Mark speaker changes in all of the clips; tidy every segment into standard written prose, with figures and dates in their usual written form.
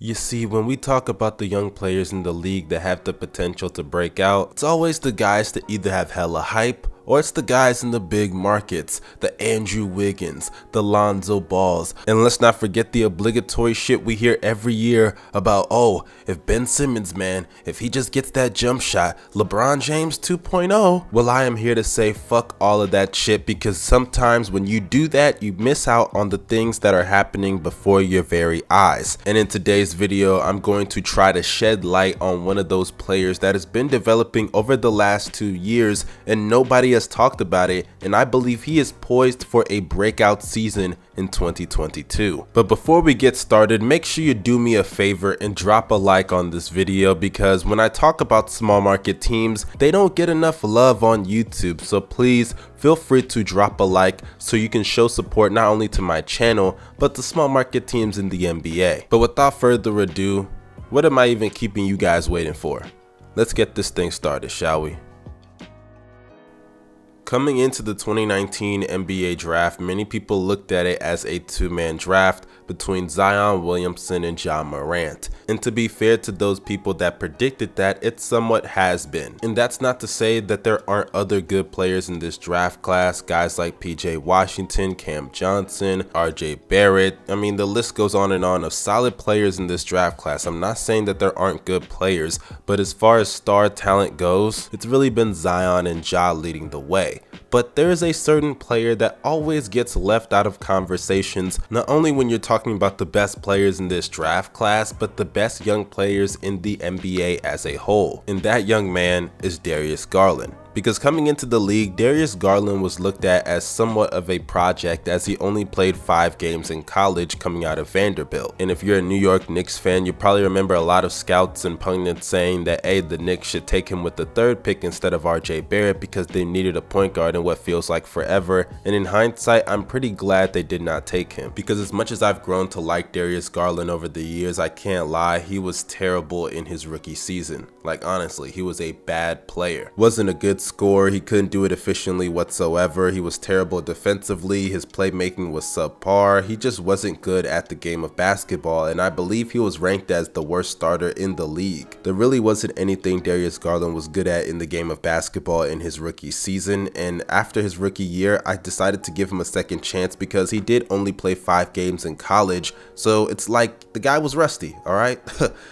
Speaker 1: You see, when we talk about the young players in the league that have the potential to break out, it's always the guys that either have hella hype or it's the guys in the big markets, the Andrew Wiggins, the Lonzo Balls. And let's not forget the obligatory shit we hear every year about, oh, if Ben Simmons, man, if he just gets that jump shot, LeBron James 2.0. Well, I am here to say fuck all of that shit, because sometimes when you do that, you miss out on the things that are happening before your very eyes. And in today's video, I'm going to try to shed light on one of those players that has been developing over the last 2 years and nobody has talked about it, and I believe he is poised for a breakout season in 2022. But before we get started, make sure you do me a favor and drop a like on this video, because when I talk about small market teams, they don't get enough love on YouTube. So please feel free to drop a like so you can show support not only to my channel but the small market teams in the NBA. But without further ado, what am I even keeping you guys waiting for? Let's get this thing started, shall we? Coming into the 2019 NBA draft, many people looked at it as a two-man draft between Zion Williamson and Ja Morant. And to be fair to those people that predicted that, it somewhat has been. And that's not to say that there aren't other good players in this draft class, guys like PJ Washington, Cam Johnson, RJ Barrett. I mean, the list goes on and on of solid players in this draft class. I'm not saying that there aren't good players, but as far as star talent goes, it's really been Zion and Ja leading the way. But there is a certain player that always gets left out of conversations, not only when you're talking about the best players in this draft class, but the best young players in the NBA as a whole. And that young man is Darius Garland. Because coming into the league, Darius Garland was looked at as somewhat of a project, as he only played 5 games in college coming out of Vanderbilt. And if you're a New York Knicks fan, you probably remember a lot of scouts and pundits saying that, hey, the Knicks should take him with the 3rd pick instead of RJ Barrett because they needed a point guard in what feels like forever. And in hindsight, I'm pretty glad they did not take him, because as much as I've grown to like Darius Garland over the years, I can't lie, he was terrible in his rookie season. Like, honestly, he was a bad player. Wasn't a good scorer, he couldn't do it efficiently whatsoever, he was terrible defensively, his playmaking was subpar, he just wasn't good at the game of basketball, and I believe he was ranked as the worst starter in the league. There really wasn't anything Darius Garland was good at in the game of basketball in his rookie season, and after his rookie year, I decided to give him a second chance because he did only play 5 games in college, so it's like the guy was rusty, alright?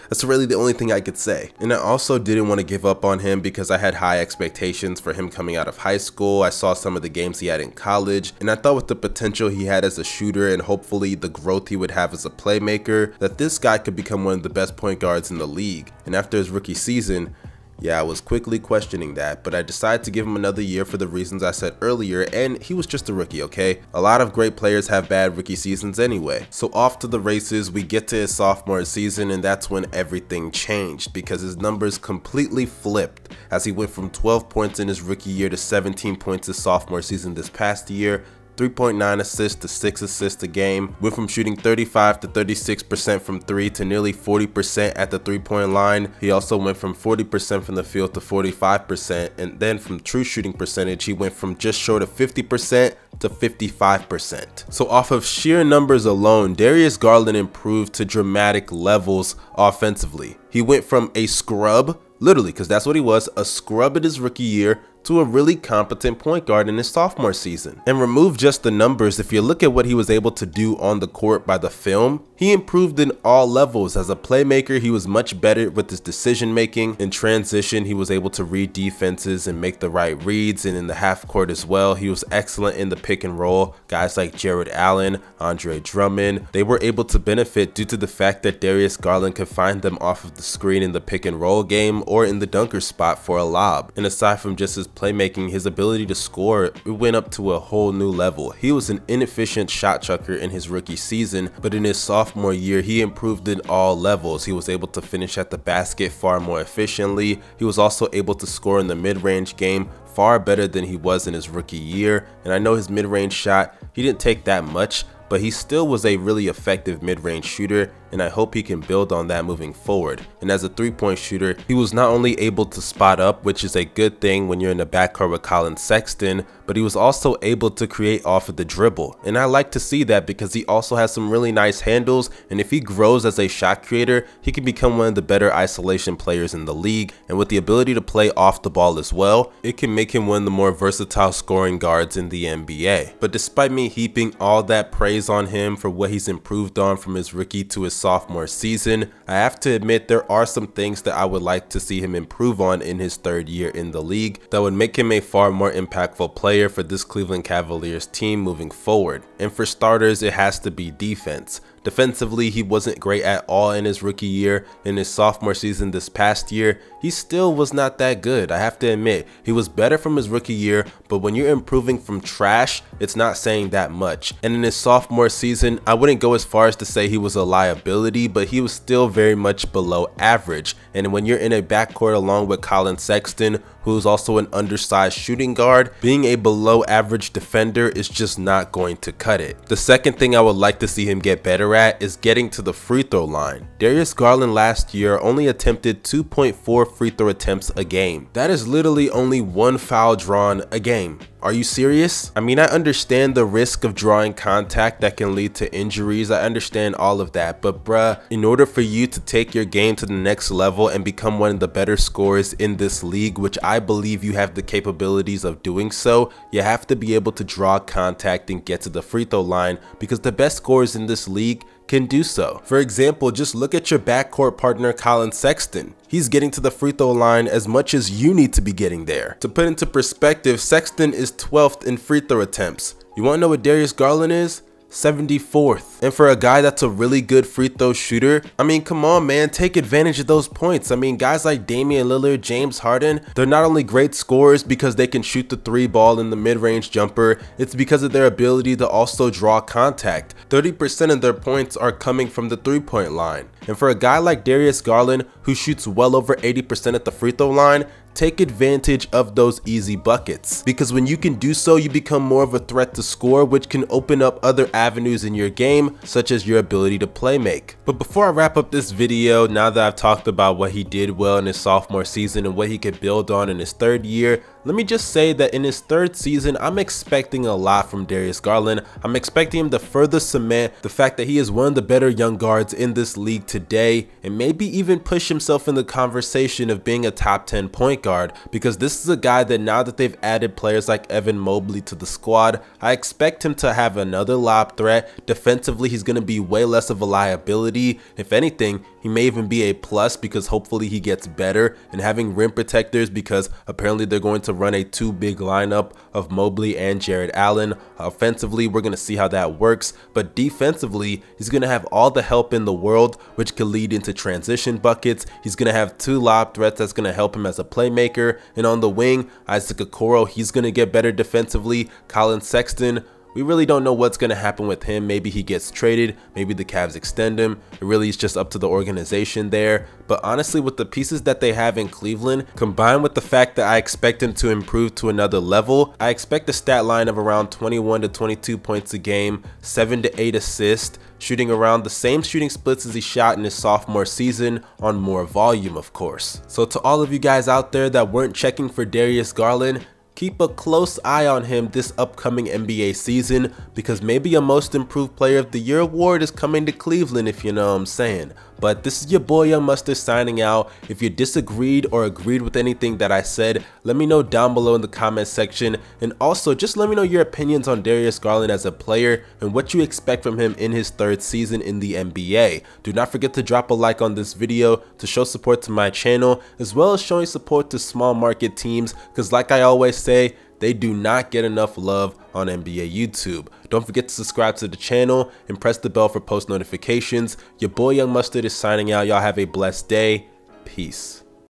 Speaker 1: That's really the only thing I could say. And I also didn't want to give up on him because I had high expectations for him coming out of high school. I saw some of the games he had in college, and I thought with the potential he had as a shooter and hopefully the growth he would have as a playmaker, that this guy could become one of the best point guards in the league. And after his rookie season, yeah, I was quickly questioning that, but I decided to give him another year for the reasons I said earlier, and he was just a rookie, okay? A lot of great players have bad rookie seasons anyway. So off to the races, we get to his sophomore season, and that's when everything changed, because his numbers completely flipped, as he went from 12 points in his rookie year to 17 points his sophomore season this past year, 3.9 assists to 6 assists a game, went from shooting 35 to 36% from 3 to nearly 40% at the 3-point line. He also went from 40% from the field to 45%, and then from true shooting percentage, he went from just short of 50% to 55%. So off of sheer numbers alone, Darius Garland improved to dramatic levels offensively. He went from a scrub, literally, because that's what he was, a scrub in his rookie year, to a really competent point guard in his sophomore season. And remove just the numbers, if you look at what he was able to do on the court by the film, he improved in all levels. As a playmaker, he was much better with his decision making. In transition, he was able to read defenses and make the right reads, and in the half court as well, he was excellent in the pick and roll. Guys like Jared Allen, Andre Drummond, they were able to benefit due to the fact that Darius Garland could find them off of the screen in the pick and roll game or in the dunker spot for a lob. And aside from just his playmaking, his ability to score, it went up to a whole new level. He was an inefficient shot chucker in his rookie season, but in his sophomore year, he improved in all levels. He was able to finish at the basket far more efficiently. He was also able to score in the mid-range game far better than he was in his rookie year. And I know his mid-range shot, he didn't take that much, but he still was a really effective mid-range shooter, and I hope he can build on that moving forward. And as a three-point shooter, he was not only able to spot up, which is a good thing when you're in the backcourt with Collin Sexton, but he was also able to create off of the dribble. And I like to see that because he also has some really nice handles, and if he grows as a shot creator, he can become one of the better isolation players in the league. And with the ability to play off the ball as well, it can make him one of the more versatile scoring guards in the NBA. But despite me heaping all that praise on him for what he's improved on from his rookie to his sophomore season, I have to admit there are some things that I would like to see him improve on in his third year in the league that would make him a far more impactful player for this Cleveland Cavaliers team moving forward. And for starters, it has to be defense. Defensively, he wasn't great at all in his rookie year. In his sophomore season this past year, he still was not that good. I have to admit, he was better from his rookie year, but when you're improving from trash, it's not saying that much. And in his sophomore season, I wouldn't go as far as to say he was a liability, but he was still very much below average. And when you're in a backcourt along with Collin Sexton, who's also an undersized shooting guard, being a below average defender is just not going to cut it. The second thing I would like to see him get better at is getting to the free throw line. Darius Garland last year only attempted 2.4 free throw attempts a game. That is literally only one foul drawn a game. Are you serious? I mean, I understand the risk of drawing contact that can lead to injuries. I understand all of that, but bruh, in order for you to take your game to the next level and become one of the better scorers in this league, which I believe you have the capabilities of doing so, you have to be able to draw contact and get to the free throw line, because the best scorers in this league can do so. For example, just look at your backcourt partner Collin Sexton. He's getting to the free throw line as much as you need to be getting there. To put into perspective, Sexton is 12th in free throw attempts. You want to know what Darius Garland is? 74th. And for a guy that's a really good free throw shooter, I mean, come on, man, take advantage of those points. I mean, guys like Damian Lillard, James Harden, they're not only great scorers because they can shoot the three ball in the mid-range jumper, it's because of their ability to also draw contact. 30% of their points are coming from the three-point line. And for a guy like Darius Garland, who shoots well over 80% at the free throw line, take advantage of those easy buckets, because when you can do so, you become more of a threat to score, which can open up other avenues in your game, such as your ability to play make. But before I wrap up this video, now that I've talked about what he did well in his sophomore season and what he could build on in his third year, let me just say that in his third season, I'm expecting a lot from Darius Garland. I'm expecting him to further cement the fact that he is one of the better young guards in this league today, and maybe even push himself in the conversation of being a top 10 point guard, because this is a guy that now that they've added players like Evan Mobley to the squad, I expect him to have another lob threat. Defensively, he's going to be way less of a liability. If anything, he may even be a plus, because hopefully he gets better, and having rim protectors, because apparently they're going to run a two big lineup of Mobley and Jared Allen. Offensively, we're going to see how that works, but defensively, he's going to have all the help in the world, which could lead into transition buckets. He's going to have two lob threats that's going to help him as a playmaker, and on the wing, Isaac Okoro, he's going to get better defensively. Collin Sexton, we really don't know what's going to happen with him. Maybe he gets traded, maybe the Cavs extend him. It really is just up to the organization there. But honestly, with the pieces that they have in Cleveland, combined with the fact that I expect him to improve to another level, I expect a stat line of around 21 to 22 points a game, 7 to 8 assists, shooting around the same shooting splits as he shot in his sophomore season, on more volume, of course. So to all of you guys out there that weren't checking for Darius Garland, keep a close eye on him this upcoming NBA season, because maybe a Most Improved Player of the Year award is coming to Cleveland, if you know what I'm saying. But this is your boy Young Mustard signing out. If you disagreed or agreed with anything that I said, let me know down below in the comment section. And also, just let me know your opinions on Darius Garland as a player and what you expect from him in his third season in the NBA. Do not forget to drop a like on this video to show support to my channel, as well as showing support to small market teams, because like I always say, they do not get enough love on NBA YouTube. Don't forget to subscribe to the channel and press the bell for post notifications. Your boy Young Mustard is signing out. Y'all have a blessed day. Peace.